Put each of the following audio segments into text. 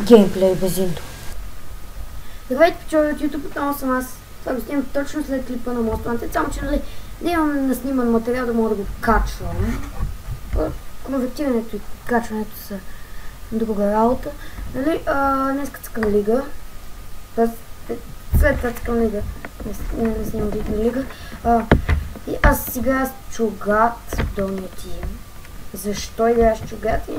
Геймплей без интро. Здравейте, пичове от YouTube, отново съм аз. Това го снимам точно след клипа на Most. Само че да имам насниман материал, да мога да го качвам. Конвертирането и качването са друга работа. Нали, днес цъкам лига. След това цъкам лига. Не снимам лига. И аз си играя с Чугат в долния тим. Защо играя с Чугат?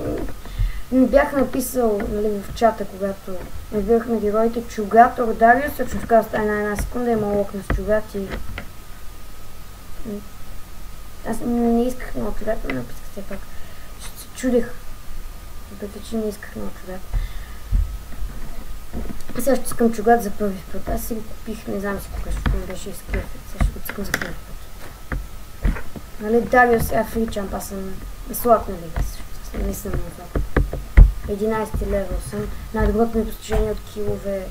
Не бях написал, нали, в чата, когато разбирах на героите Чугат, Ордариус, точно така стане на една секунда, има локна с Чугат и... Аз не исках много Чугат, но написах все пак. Ще се чудих, въпреки че не исках много Чугат. Сега ще искам Чугат за първи път. Аз си го купих, не знам си кога, защото ми беше изкрефет. Сега ще го искам за първи път. Нали, Дариус е фричамп, аз съм слаб на лига, не съм на това. 11 левел съм. Най-доброто ми постижение от килове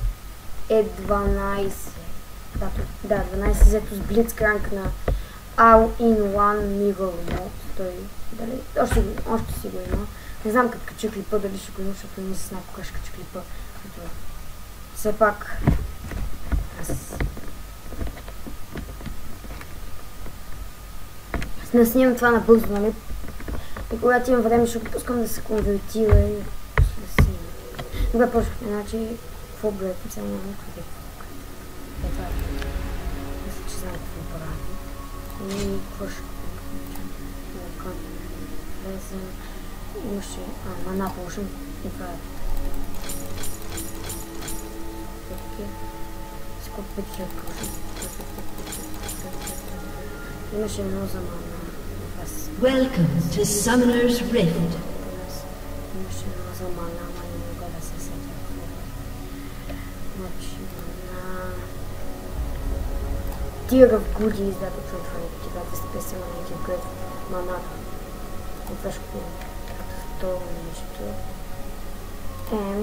е 12. Да, 12 взето с Blitzcrank на All-in-One Mirror Mode. Той, дали, още си го има. Не знам като кача клипа, дали ще го има, защото не се знае кога ще кача клипа. Все пак аз не снимам това набързо, нали? И когато имам време, ще го пускам да се конвертира и да снимам. Добре, почваме, значи, какво гледам, сега няма никой да това. Мисля, че знае какво прави. И какво ще влезем. Имаше мана положим и това е. Сколько 5000 положим. Имаше едно за мана. Welcome to Summoner's Rift. Имаше едно за мана, ама не мога да се сетя. Значи мана... Tier of Goodies, that will try to get the special good mana. И това ще купим второ нещо.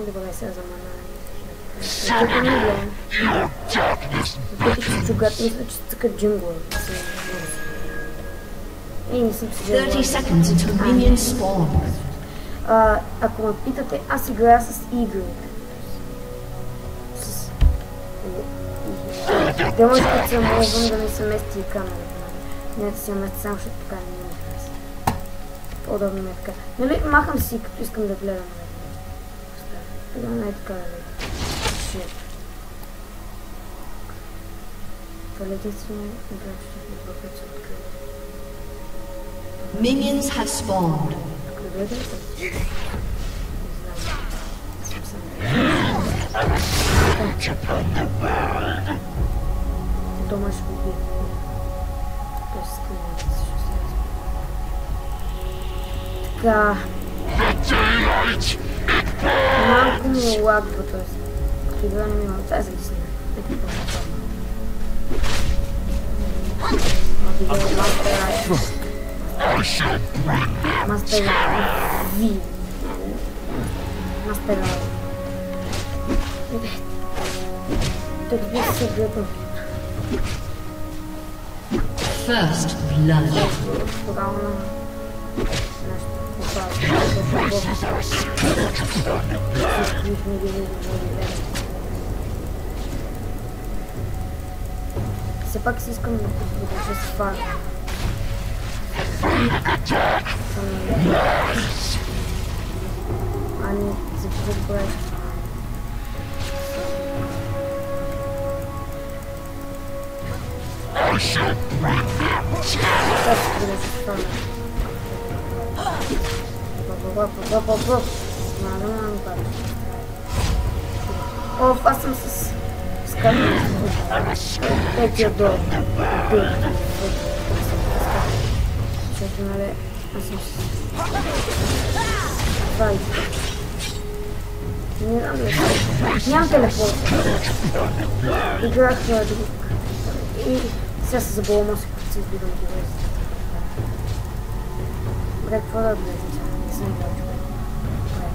Добре сега за мана. Въпреки че Чугат мисля, че цъка джингъл. И не съм си 30 seconds until minions spawn. Ако ме питате, аз играя с игри. Те може да се мълвам да не се мести и камерата. Не да се мести само, защото така не ми хареса. По-удобно е така. Нали, махам си, като искам да гледам. Това не е така да гледам. Това единствено игра, ще ми бъдат се открива. Minions have spawned. Дома ще го бие. Така. Малко ми е лагва, т.е. като игра не ми има. Това е за да снимам. Master V. Master Тут весь все готов. First blood. Все пак си искам да продължа с фарм. Ани за какво правиш? О, аз съм с скамия. Петия долу. Защото, нали, аз съм с... Това иска. Не знам ли. Нямам телефон. Играх друг. И сега се забавам, аз се избирам герои. Добре, какво да влезе сега? Не съм играл човек. Добре.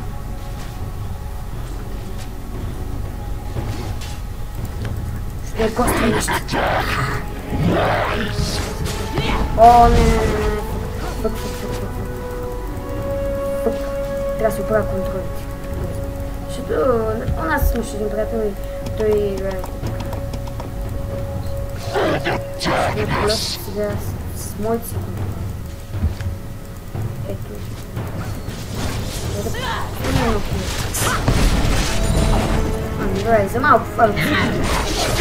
Ще е коства нещо. О, не. Фък. Трябва да си оправя контролите. у нас имаше един приятел и той играе. Сега с моите си. Ето. Ами, добре, за малко фарм.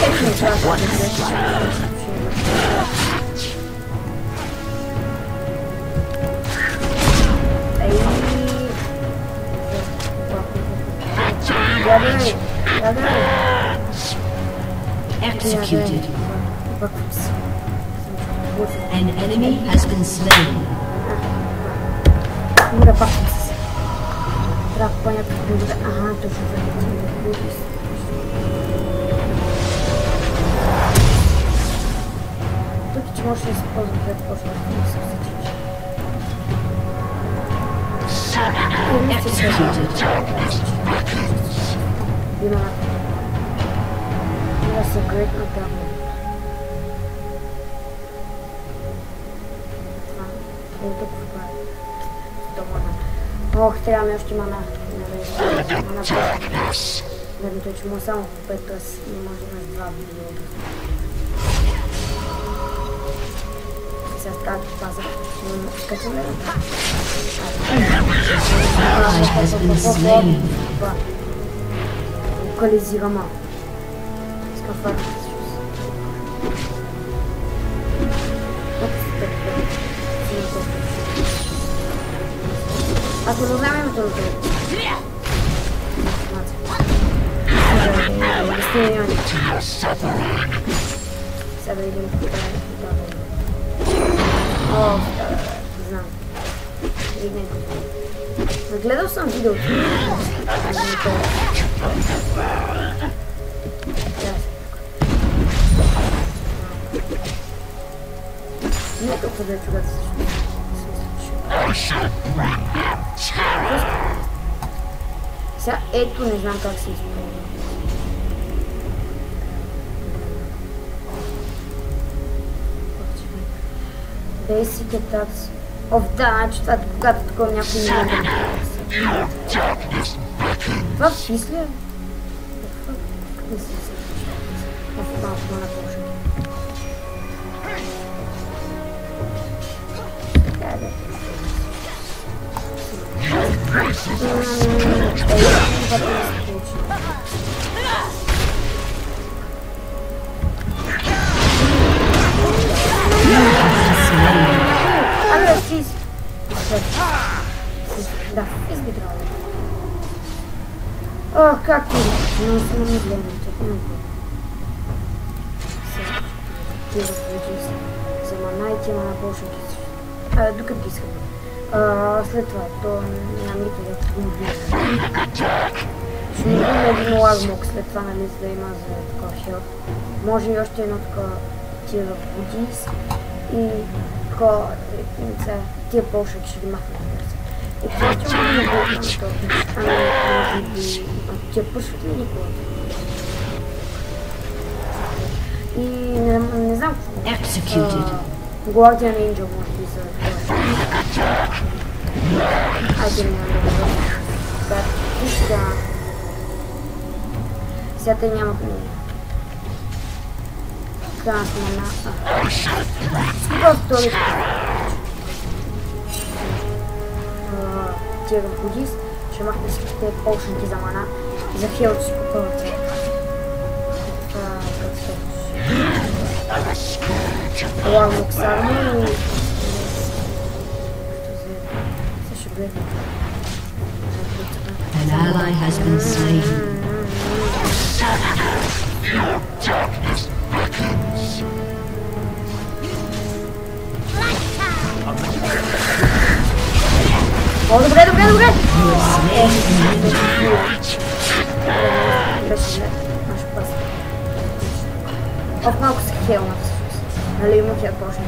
Ето ми трябва да се Executed. An enemy has been slain. Мора бахнем се. Трябва понятно да... Ага, точно за това. Тук че може да използвам след почва да се That's a great McDonald's. Ох, трябва ми още мана. Гледам той, че му само по 5, т.е. не може да имаш 2 видео. Сега става да паза. Скачам ли? Локализирам. Искам фарта с Ако не знам името на това. Сега да видим какво е. О, знам. Гледал съм видеото. Не толкова да е чугата също. Сега ето не знам как се използва. Basic attacks. Оф, да, значи това когато такова някой не може да това фис ли е? Как не си се Оф, малко на боже. Абе, физ. Да, физ би трябвало. Ох, как ти? Но се не ми гледам, че не ти разбудиш за манайте, мана болшенки. Докато ги искам. След това, то няма никой да го убие. Ще ми има един лагмок след това, нали, за да има за такова хелп. Може и още едно такова тия разбудиш и такова, тия болшенки ще ги махнат. И това ще му не бъде на това. Може би, тия пушват ли никога? И не знам какво. Guardian Angel може би за това. Айде няма да го бъде. И сега... Сега те нямат мнение. Крана сме на... Сколько втори? Тия будис. Ще махне си те полшенки за мана. И за хелт си купуват. Как се Лагмок сармо и... Също гледам. An ally has been slain. О, добре, добре, добре! Беше не, наш пас. Оф, малко се хелна всъщност. Нали има хел почне.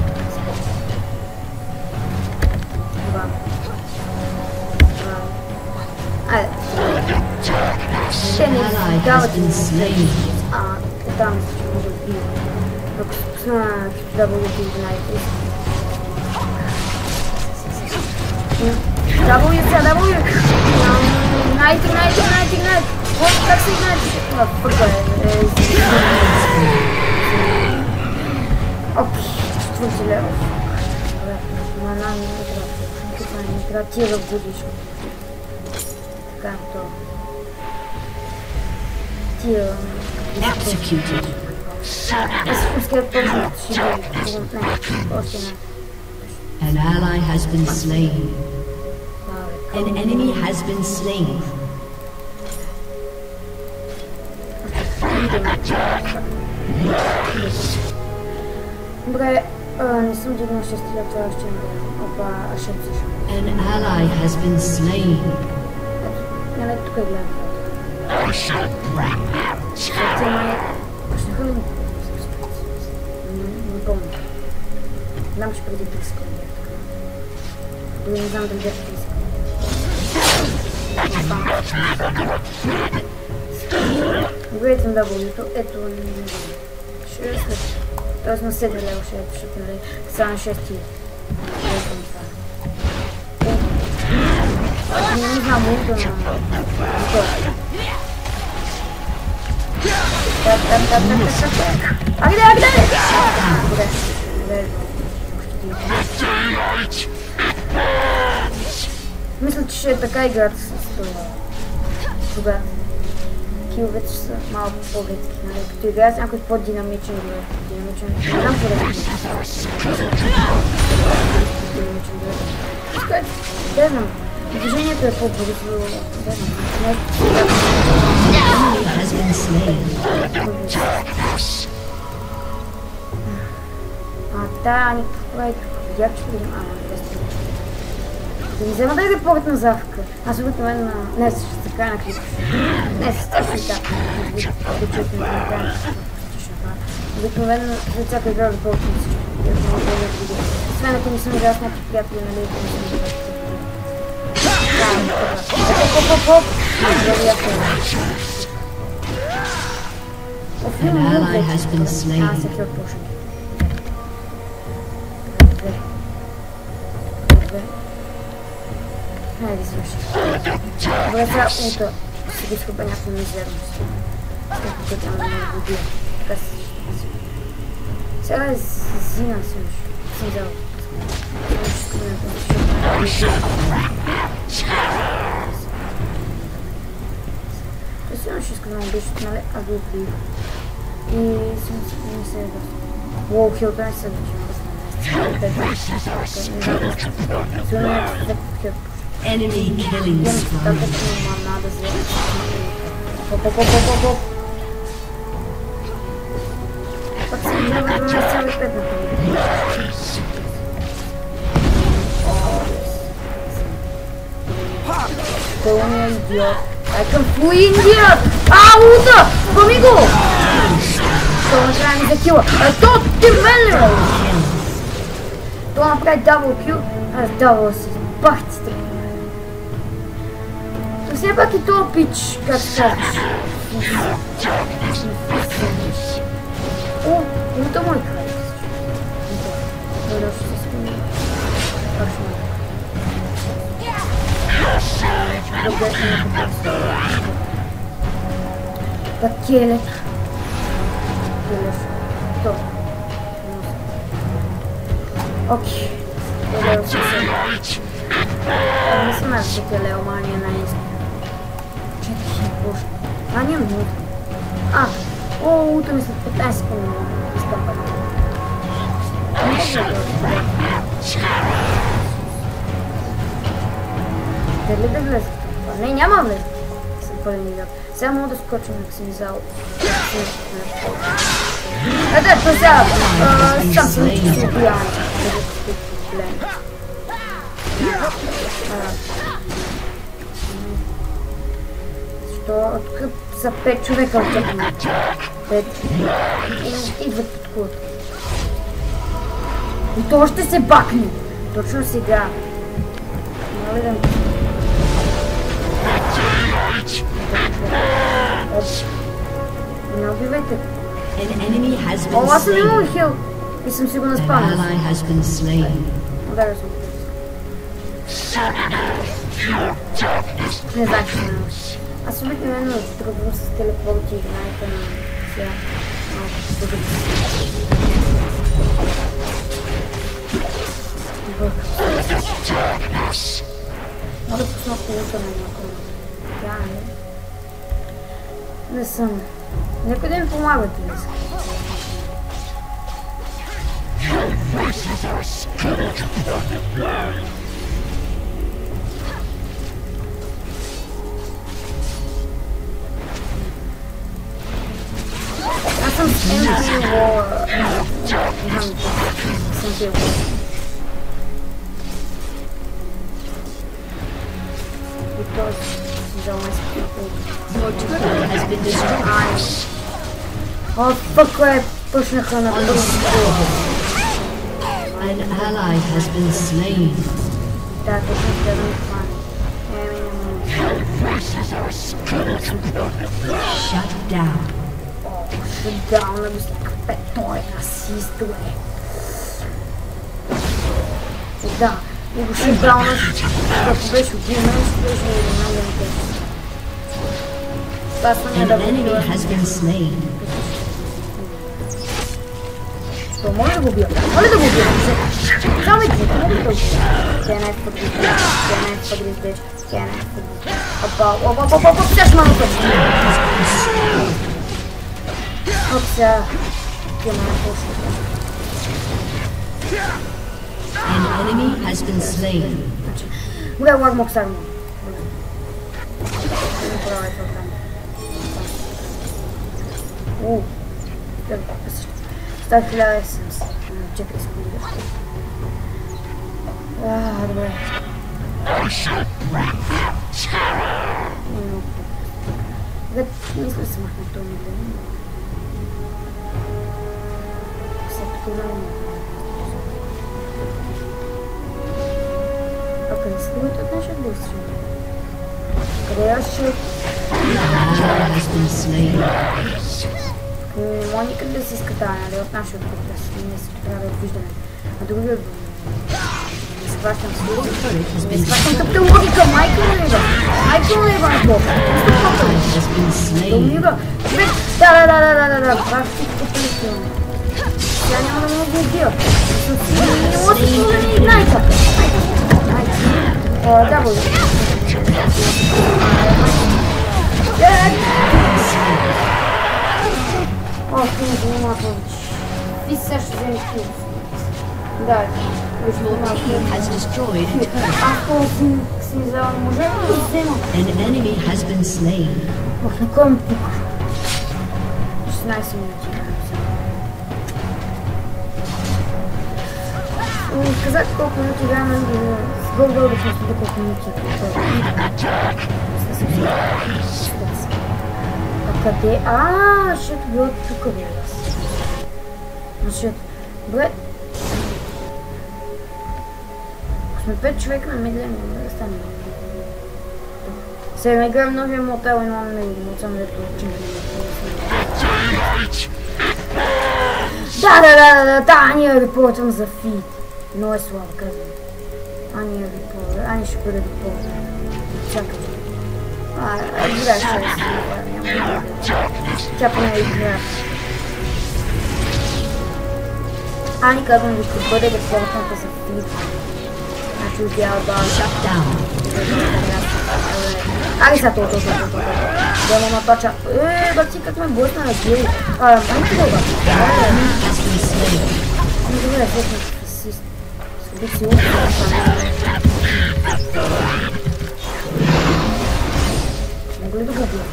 Два. Айде. Те не дават и там ще може да убива. Ако се пусна W-11. W, W! Найти! си знаеш, пъка четвърти лева. Мана не трябва. Това не трябва тия да годишно. Така то. Тия... Executed. An ally has been slain. An enemy has been slain. Добре, не съм дигнал 6 лет, това ще не опа, ще псишам. An ally has been slain. Нали, тук гледам. Не помня. Знам, че преди 30 секунди. Дори не знам дали бях 30 секунди. Добре, съм дабълнито. Ето, не знам. Ще е след. Тоест на 7 лева ще е, защото нали само 6 хиляди. Не знам, улто на... Агде! Мисля, че ще е така играта с това. Тогава киловете са малко по-редки, нали? Като играя с някой по-динамичен игра. Динамичен, не знам по-редки. Динамичен игра. Не знам. Движението е по-бързо. Никаква е тук. Видях, че видим. Да не взема да иде повед на завка. Аз обикновено днес ще се края на клипа. Днес ще така. Обикновено за всяка игра да повече на всичко. Освен ако не съм играл с някакви приятели, нали, ако не съм играл. An ally has been slain. Хайде, слушай. Добре, сега утре ще ги изхъпа някаква мизерност. Като там да ме година. Така си. Сега е зина съм взял. Сигурно ще искам да му беше, нали, а го убих. И съм не се е въз. Уоу, хилта не се държим да сме. Enemy killing spree. Пак се минава 12,5 на това. Той е идиот. I can flee India! Ута! Помиго! Това трябва ми за кила. То ти мене! Това направи дабл кил. Аз дабл си. Бах ти стръпи. Но все пак и това пич, как скачаш. О, ута мой край. Той да ще се спомня. Как ще ме. Так, келек. То. Окей. Келек се не съм аз за келек, ама не е най-низко. Чети, боже. Няма минута. Ута ми след 15 секунди. Изтъпа. Дали да влезе? Не, няма влезе. Съм пълен игра. Сега мога да скочим, ако съм изал. Да, това сега. Сам съм ничи си убивам. Защо? Тук са 5 човека от тях. 5. Идват под кулата. И то ще се бакне. Точно сега. Нали да ми... Не убивайте. Аз съм имал хил. И съм си го наспал. Ударя съм. Не знам, че не Аз обикновено тръгвам с телепорти и играете на сега малко продукти. Мога да пусна колута на някой. Да, не съм. Некой да ми помагат ли иска. Аз съм с MP War. Because he's always people. Your turret has been destroyed. Oh fuck, I пушнаха на първо. An ally has been slain. Да, точно ще да ми хване. Shut down. Shut down, да го скъпе, той е расист, бе. Да, и го shut down-аш, ако беше убийна, ще беше много интересно. An enemy has been slain. То може да го убия. Моля да го убия. Само и двете, мога да го убия. Can I forgive this? Can I forgive this? Can I forgive this? Опа, псяш малко. Опся. Can I forgive this? An enemy has been slain. Добре, Warmok Sarmo. Не правя това там. Став 1070. 4 секунди. Добре. Мисля се махна това мига. След това много. А къде се дигат от нашия бързо? Къде е ще? Няма никъде да се изкатава, нали, от нашия отбор, да се не се трябва да виждаме. А другия отбор, не схващам сигурно, не схващам тъпта логика, майка му лева, на бог. Да умира, човек, да, бах всичко полетилно. Сега няма да мога да убия. Не може да си да найка. Да, бъде. О, ти не занимава повече. И сега ще вземи кил. Да, аз по-си си взела, може да го взема? Ох, на кой ми пука? 16 минути. Казах колко минути играме, с горе-долу да проследа колко минути. А къде? Ще било тук, бе. Добре. Ако сме 5 човека на медле, няма да стане. Сега играем новия мотел и имам на игра, само да получим. Да, ние репортвам за фит. Много е слабо, казвам. Ани ще бъде репорт. Чакай. Добре, ще е си. Тя поне игра. Ани казвам ви, ще бъде репортната за фит. Значи отява баба. Али са то. Да ма напача. Бати как ме блъсна на гей. Ами това. Добре, фокус. Събих си умка. Мога ли да го убия?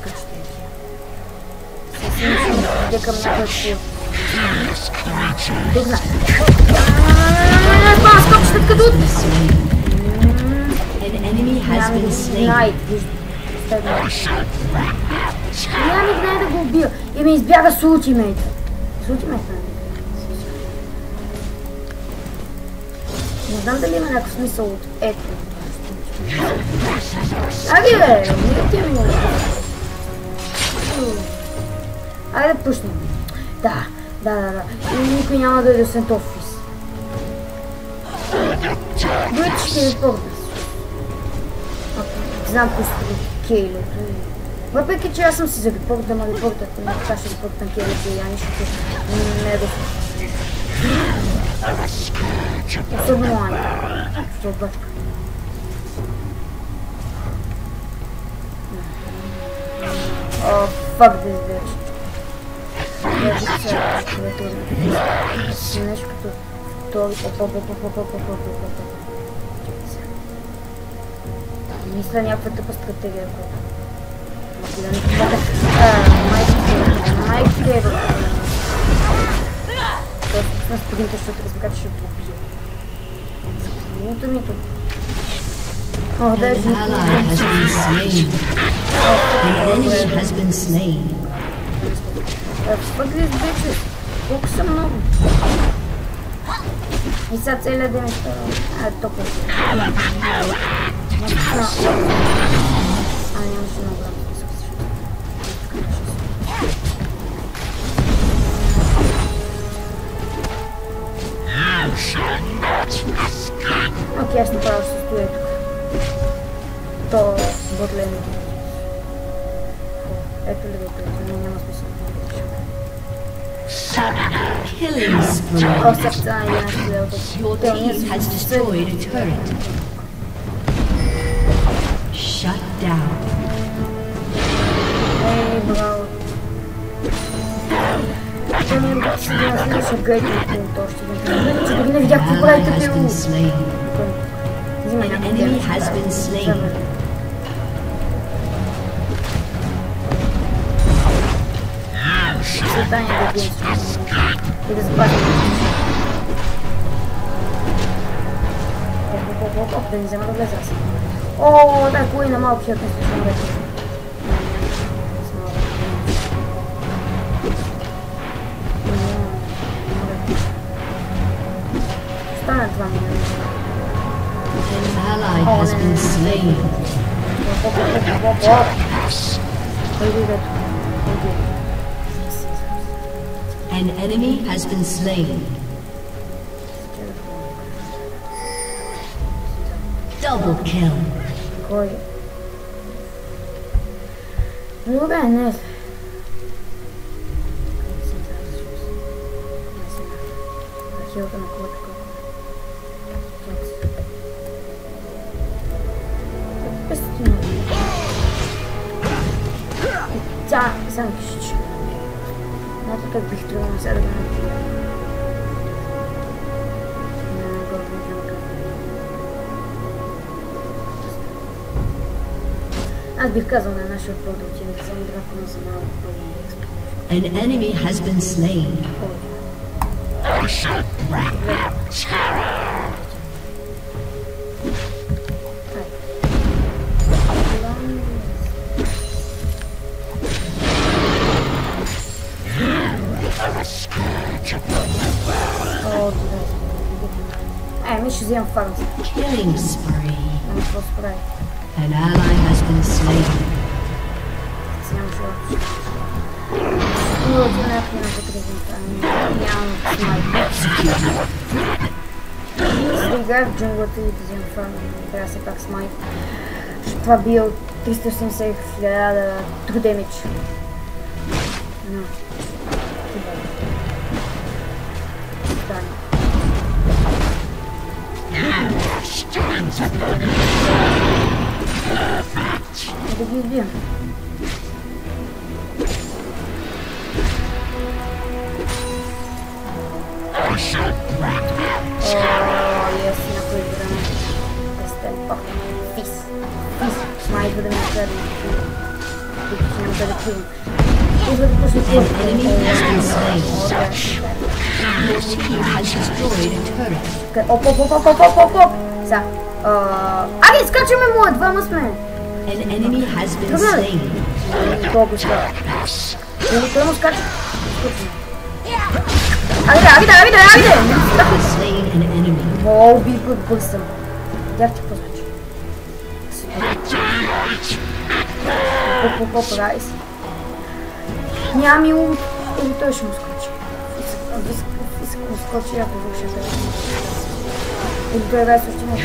Скачате ги. Съвсем ще иде към някой сил. Тук знае. Скоп ще кадут! Найт, няма ми знае да го убия. И ми избяга с ултимейт. С ултимейт, не знам дали има някакъв смисъл от ето. Аги бе, не ти ми няма. Айде да пуснем. Да. И никой няма да е до Сент Офис. Дойде ще ви първа. знам кои Кейлето. Въпреки че аз съм си за репорт, да ме репортът, не така ще репортам Кейлето и Яни, защото не е достатъчно. Особено Ани, ще обърка. О, fuck this bitch. Нещо като втори, мисля някаква тъпа стратегия, която майките е Тоест на спринта, защото разбира, че ще побия. Минуто ми тук. О, дай си. Фък ли сбече? Колко са много? И сега целият ден ще... толкова. Нямаше много време. Окей, аз направо ще стоя тук. То ботлено. Ето ли го, не няма смисъл. О, сърца и една стрелка. Your team has destroyed a turret. Shut down. Ей, браво. Това ми е да ще гайде от още един. Че дори не видях какво правите пило. Взимай някакъв ден. Създание да бие. И да запазим. Оп, да не взема да влезе аз. О, дай кой на малки хет не случвам вече. Стана това ми. An enemy has been slain. Double kill. Кой? Добре, не. Хилата на колата. Тя, сам пишеш. Ето как бих трябвало сега да го направя. Аз бих казал на нашия продуктивен да вземе дракона за малко по-и An enemy has been slain. Ми ще вземам фарм. Killing spree. Какво справи? An ally has been slain. Нямам желание. Но ти някакви на потребните. Нямам смайк. За да играя в джунглата и да вземам фарм. Играя се пак смайк. Това бие от 380 000 true damage. Но. Да ги избием. Ес, някой време. Естен пак. Фис. Май да ме изгледа. Тук ще няма да кривам. И за да почне това. Оп. Сега. Аги, скачаме му, двама сме. An enemy has been slain. Колко скача. Той му скача. Аги да! Slain an enemy. О, убий го, бърз съм. Видях ти какво скача. Поп, райс. Няма ми ум. Или той ще му скачи. Иска му скочи, ако върша да. Или той райс още не.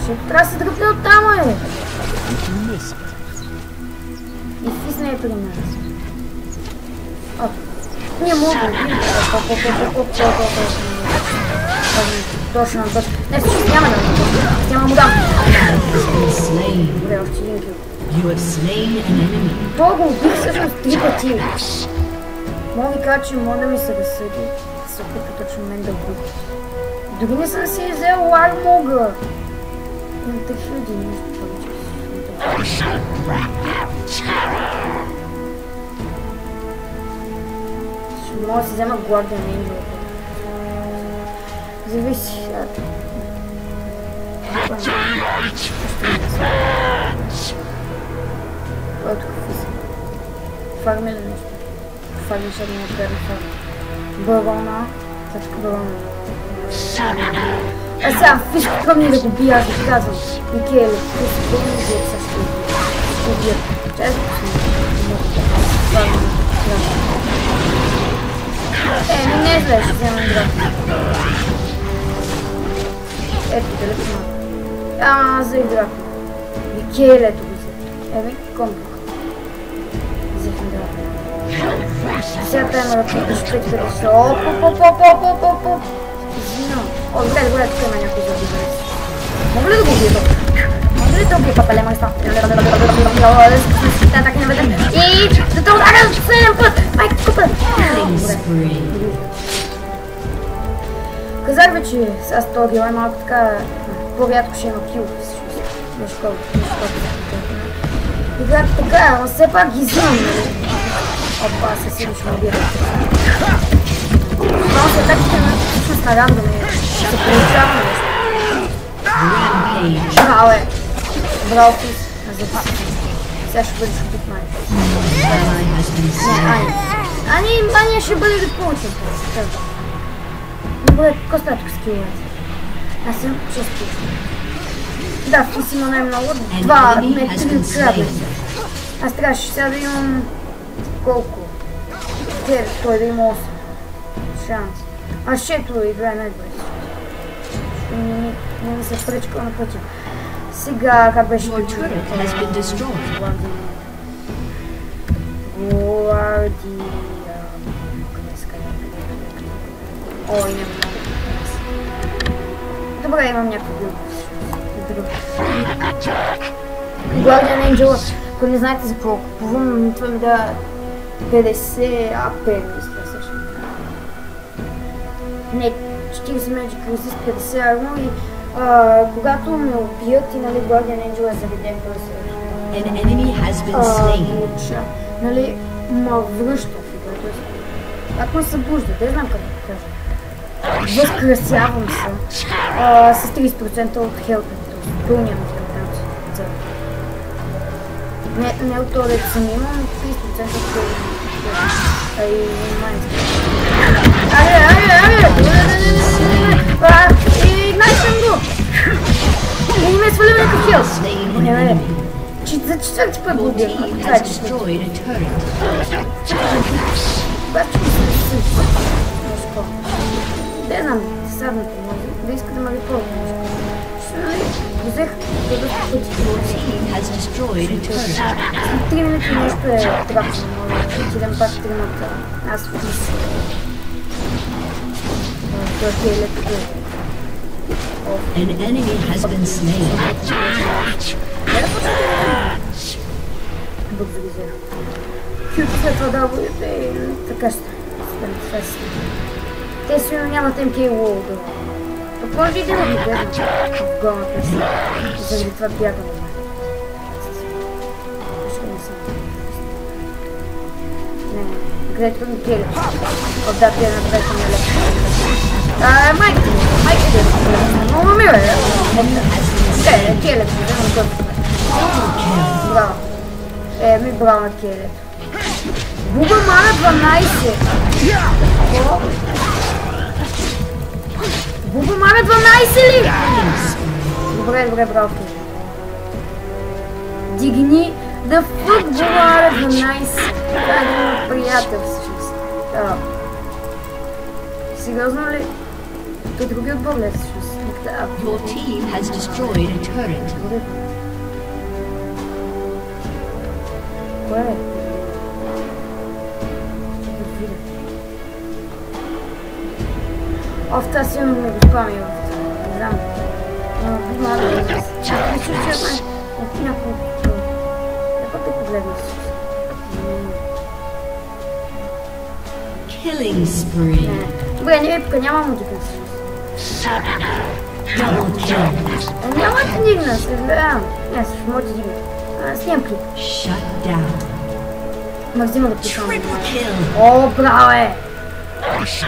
Ще трябва да се дръпне оттам, И фис не е при нас. Не мога да видим. Точно, точно. Не, всъщност няма да му дам. Няма му дам. Добре, още един кил. Това го убих всъщност 3 пъти. Мога ви кажа, че мога да ми се разсъди. Да се опитва точно мен да убих. Дори не съм си взел армога. Имам 3000 нещо повече. Ще мога да си взема Guardian Angel. Зависи. Това е тук физик. Фарми ли нещо? Фарми ще ми направи фарми. Барона. Точка барона. Сега фишко тръгни да го бия, аз ви казвам. Микеле, ти си тръгни да го също убия. Чай да не зле, ще вземем драк. Ето, далеко малко. За драк. Микелето го взе. Комплекс. Взехме драк. Сега тая на ще прекъде се. Оп. Извинявам. Добре, тук има някой за убиване. Мога ли да го убия това? Може ли да убия папале, майста? Така не ведем. И да те ударя 7 път! Майка, купа! Казах ви, че с този герой малко така по-рядко ще има кил. Нещо играта така, но все пак ги знам. Опа, със сигурно ще ме убия. Малко се атаките на рандоми. Се получава нещо. Браво е! Браво физ! Сега ще бъдеш убит май. Ания ще бъде да получим. Добре, какво става тук с киловете? Аз съм 6 кил. Да, физ има най-много 2 метри от крабли. Аз трябваше сега да имам... колко? 9, той да има 8. Шанс. Аз шето играе най-добре. Не ми се пречка на пътя. Сега как беше? Гуардия. Ой, не много. Добре, имам някакво друго. Guardian Angel, ако не знаете за какво купувам, това ми да 50 АП, мисля също. Не, 40 Magic Resist, 50 армо и когато ме убият и нали Guardian Angel е заведен, нали ма връща в играта. Как ме събужда, да знам как да кажа. Възкрасявам се с 30% от хелпенето, пълния ми хелпенето. Не от това, дето съм имам, 30% от хелпенето. Ай, Игнайствам го! И не ме свалим някакъв хел! За четвърти път го убих, ако това е четвърти. Обаче ми се също. Не знам, садната може, да иска да ме репорта нещо. Нали, взех да да пъти по 3 минути нещо е трапно, може да отидем пак 3 минути. Аз впис. Това е лето. An enemy has been slain. Бък за ги взех. Хюто след това да бъдете така ще. Те си нямат МК Wall да. Пък може и да имате гледам в голната си. Заради това бягам. Гледайте ми келе. Отда пия на двете на лепо. Майка де. Много ми бе. Келе, вземам гъвка. Браво. Ми браво на келе. Буба мара 12. Буба мара 12 ли? Добре, браво. Дигни да фък Буба мара 12. Това е един приятел всъщност. Сериозно ли? Той други отбор ли всъщност? Майката Африка. Your team has destroyed a turret. Кое е? Овта силно ме го спами. Не знам. Но мога да го чакай, че няколко. Нека те погледна си. Killing spree. Добре, не тук няма музика. Double kill. Няма да дигна, съжалявам. Не, също може да дигна. Снимам клип. Shut down. Ма взима да пишам. Triple kill. О, браво е!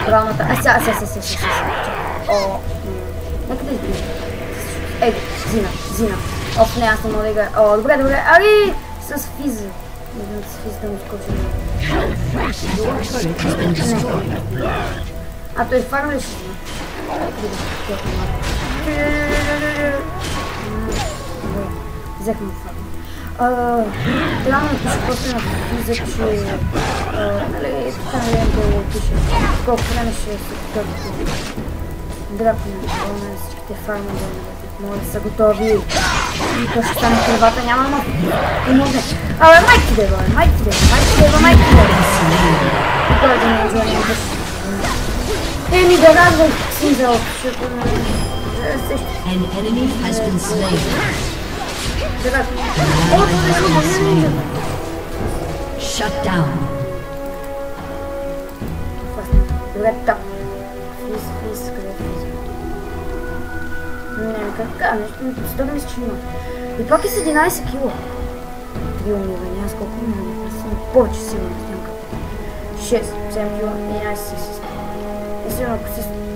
Бравната. Сега. О, нека да избием. Ей, Зина. Оф, не, аз не мога да играя. О, добре. Ами, с физ. Не знам, с физ да му скочим. А той фарм ли ще има? Взех му фарм. Трябва да напиша просто на физа, че нали, така да го пише. Колко време ще се готови. Драпне на всичките фарми да могат да са готови. И то ще стане хлебата, няма ма. И може. Майки дева. Той да не вземе да еми да радвам си за защото An enemy has been slain. Shut down. Добре, так. Физ, къде физ? Не, как нещо, стога мисля, че има. И пак е с 11 кило. Три умива, няма с колко умива. Повече сигурно снимка. 6, 7 кило, 11 си. И сигурно, ако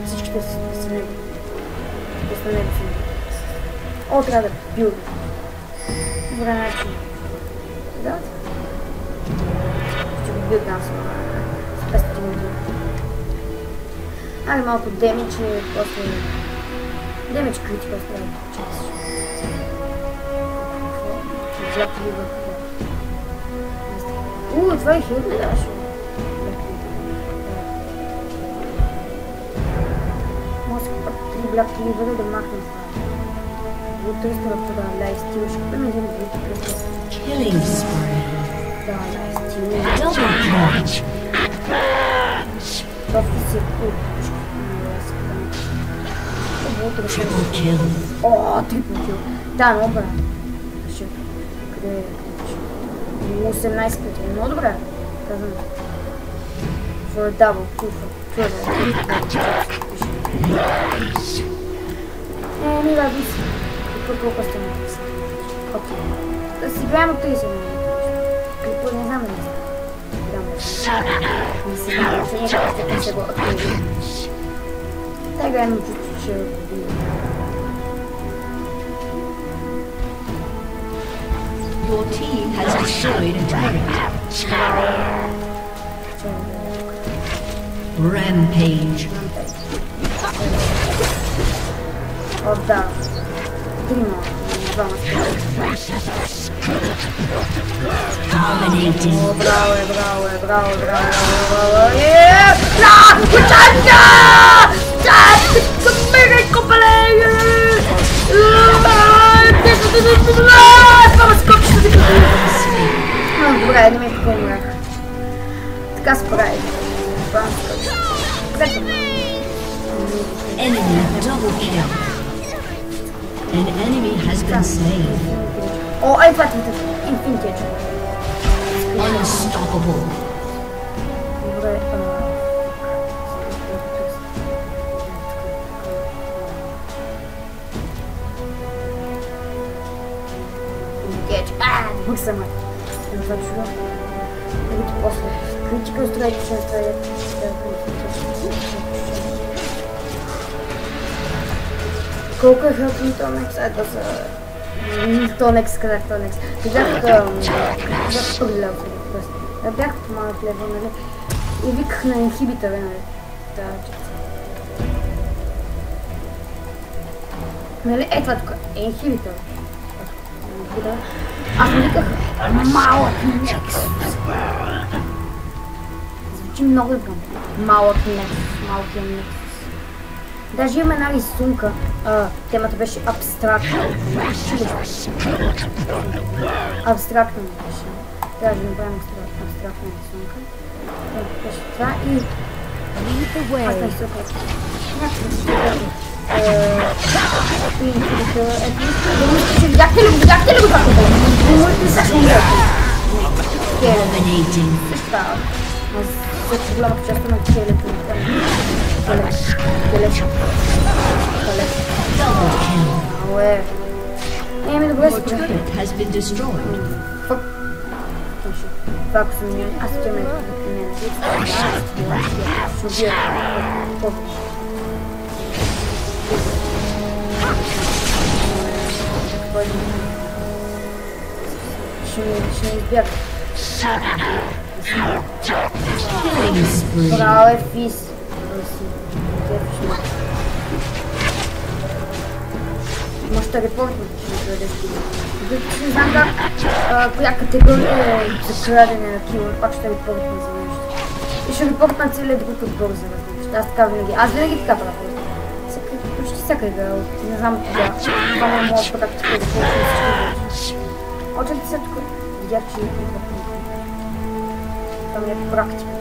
всичките са него. Просто него са него. О, трябва да бил. Добре, начин. Да? Ще го бил там с 500 минути. Айде малко демидж и после... Демидж критика трябва да получаваш. Злят ливър. Това е хилно ли даваш? Може път 3 бляк ливъра да махнем това. Утре да подам лайстил, ще купим един вид през. Killing spree. Да, лайстил. Double kill. Това си е кул. Triple kill. О, трипл кил. Да, много добре. Къде е? 18 пъти. Много добре. Казвам. For a double kill. Ми да виси. И колко сте му написали. Окей. Да си играем от 30 минути. Какво не знам да не знам. Не си знам, че някакъв ще го открили. Та играем от чувство, че е Your team has destroyed a turret. Rampage. О, да. Трима. Двама. Dominating. О, браво. Да! Кучанка! Да! Мега копале! Това скочи се да добре, не ме така умрях. Така се прави. Това скочи. Enemy double kill. An enemy has been slain. О, ай, това е инфинитет. Unstoppable. Добре, бърсаме. Това чува. Видите после. Критика устроите, ще устроят. Колко е хелпни Тонекс? Ето са... Тонекс, къде е Тонекс? Бях първи лев. Бях по-малък лева, нали? И виках на инхибитъра, нали? Нали? Е това тук. Инхибитър. Аз му виках малък Нексус. Звучи много добре. Малък Нексус. Малкия Нексус. Даже има една рисунка. Темата беше абстрактна. Абстрактна ми беше. Трябва да направим абстрактна рисунка. Беше това и... Аз не се опитвам. Видяхте ли го? Видяхте ли го това? Не също не. Също става. Аз голямата част на телето. Еми, добре си пред. Фак. Това ако съм не... Аз ще ме шубия. Ще не избяга. Браво е фис. Може да репортна, че не дойдеш кило. Не знам как, коя категория е за крадене на кило, пак ще репортна за нещо. И ще репортна целият друг отбор за нещо. Аз така винаги, така правя. Почти всяка игра, не знам кога. Това не е моят практика да получим всички. Очаквайте се тук. Видях, че не е това ми е практика.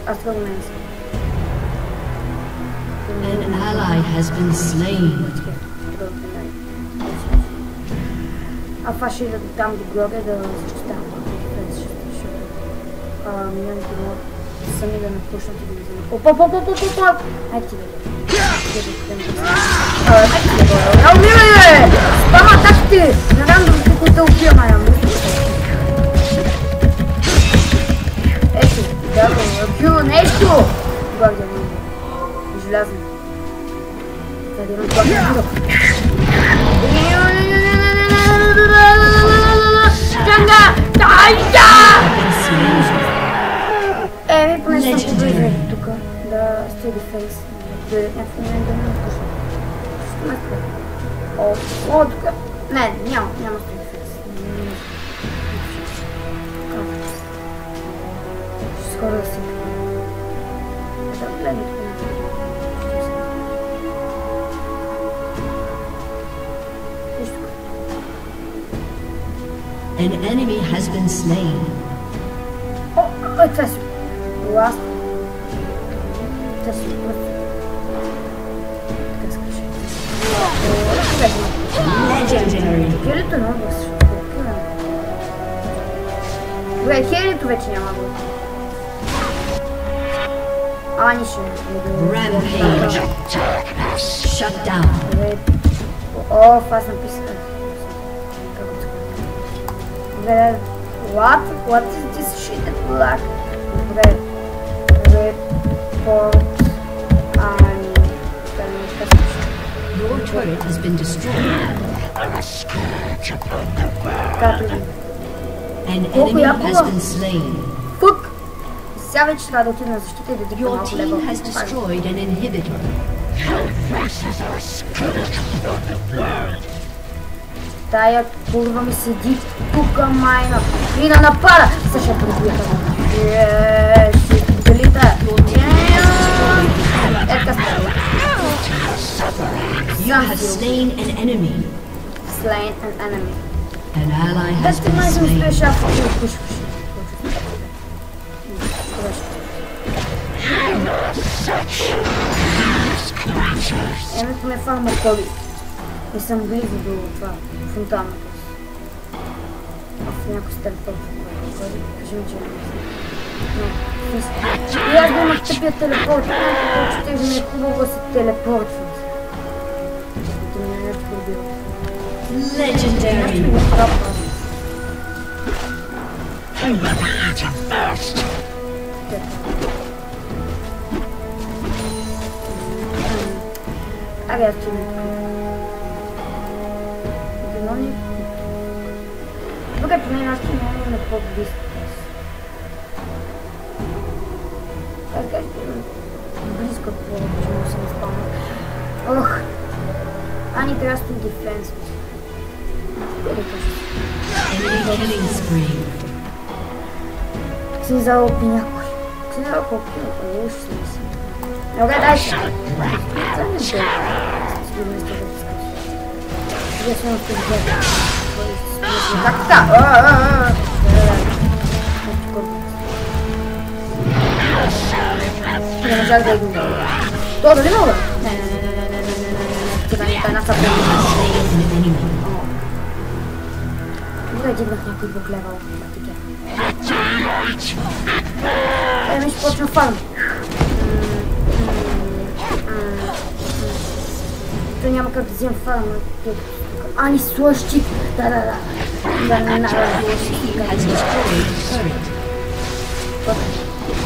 Аз това го не искам. An ally has been slain. А това ще да там догоре да защитавам. Миньоните могат сами да напушнат и да ги вземат. Опа! Ай ти бе. Ай ти бе. Умирай бе! Спама атаките! Не дам да ви да убия майна. Ето, да бе, нещо! Гордия ми. Желязно. Трябва да имам това. Джанга! Еми, поне съм поблизо тук да стои дефенс. Да някакъв момент да не напушна. Ще ме спре. О, тук. Не, няма стои дефенс. Ще скоро да си. Да, гледам тук. An enemy has been slain. Това си. Ласт. Това си. Така скача. Legendary. Хелито много бъс. Добре, хелито вече няма го. Ама нищо. Rampage. Shut down. О, това съм писал. What is this shit black? Report Your turret has been destroyed. An enemy has been slain. Fuck! Сега вече трябва да отида на защита и да дигна Your малко team лева. has destroyed an inhibitor. Тая курва ми седи тука, майна. И да напада! Сега ще пробиета. Ще залита. Ето става. You have slain an enemy. Slain an enemy. An ally has Дайте been май да ми slain. стоиш авто и пушваш. Ето ме фарма коли. И съм близо до това фонтана. В някой с телепорт. Кажи ми, че не. И аз да имах тъпия телепорт. Че ми е хубаво да се телепортвам. Ти ми е нещо пробило. Legendary. Аре, аз ти не демони. Добре, поне нашите демони на по-близко. Как кажа, близко повече му се не спомня. Ох! Ани трябва да стои дефенс. Enemy killing spree. Си зароби някой. Си зароби някой. Уж си мисля. Добре, дай се. Я съм още взета. Как така? Не можах да го видя. То дали мога? Не. Сега ни тайна са преми. Добре, дигнах някой друг левел. Ми ще почна фарм. То няма как да вземам фарм. Ани своя щит. Да.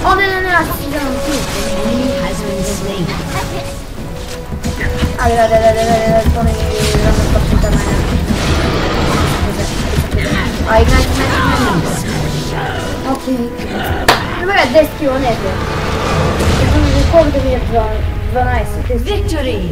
О, не, аз ще си вземам ти. Айде, то не ми точно на айде. Окей. Добре, 10 километра. Колко да ми е 12? Victory!